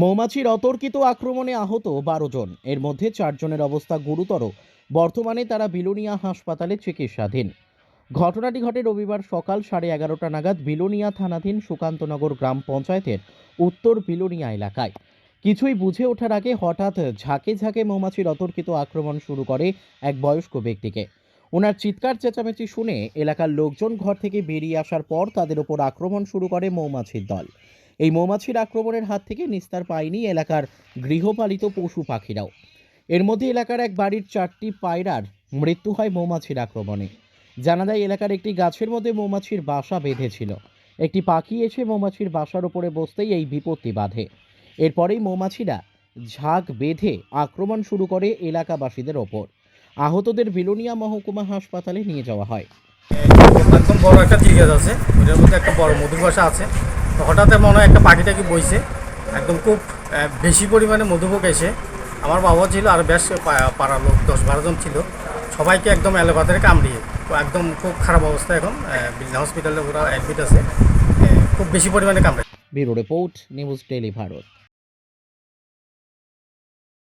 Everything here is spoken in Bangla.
মৌমাছির অতর্কিত আক্রমণে আহত ১২ জন, এর মধ্যে ৪ জনের অবস্থা গুরুতর। বর্তমানে তারা বিলোনিয়া হাসপাতালে চিকিৎসাধীন। ঘটনাটি ঘটে রবিবার সকাল 11:30টা নাগাদ বিলোনিয়া থানাধীন সুকান্তনগর গ্রাম পঞ্চায়েতের উত্তর বিলোনিয়া এলাকায়। কিছুই বুঝে ওঠার আগে হঠাৎ ঝাঁকে ঝাঁকে মৌমাছির অতর্কিত আক্রমণ শুরু করে এক বয়স্ক ব্যক্তিকে। ওনার চিৎকার চেঁচামেচি শুনে এলাকার লোকজন ঘর থেকে বেরিয়ে আসার পর তাদের ওপর আক্রমণ শুরু করে মৌমাছির দল। এই মৌমাছির আক্রমণের হাত থেকে নিস্তার পায়নি এলাকার গৃহপালিত পশু পাখিরাও। এর মধ্যে এলাকার এক বাড়ির 4টি পায়রার মৃত্যু হয় মৌমাছির আক্রমণে। জানা যায় এলাকার একটি গাছের মধ্যে মৌমাছির বাসা বেঁধেছিল। একটি পাখি এসে মৌমাছির বাসার উপরে বসতেই এই বিপত্তি বাধে। এরপরেই মৌমাছিরা ঝাঁক বেঁধে আক্রমণ শুরু করে এলাকাবাসীদের ওপর। আহতদের বিলোনিয়া মহকুমা হাসপাতালে নিয়ে যাওয়া হয়। একদম বড় একটা তীর গাছ আছে, ওটার মধ্যে একটা বড় মধুর বাসা আছে। তো হঠাৎ মনে হয় একটা পাখিটাকে বইছে, একদম খুব বেশি পরিমাণে মধুপোক এসে আমার বাবা ছিল আর বেশ পাড়ার লোক 10-12 জন ছিল, সবাইকে একদম এলোপাতাড়ি কামড়িয়ে তো একদম খুব খারাপ অবস্থা। এখন বিল্লা হসপিটালে ওরা অ্যাডমিট আছে, খুব বেশি পরিমাণে কামড়ে। Bureau report, news daily Bharat.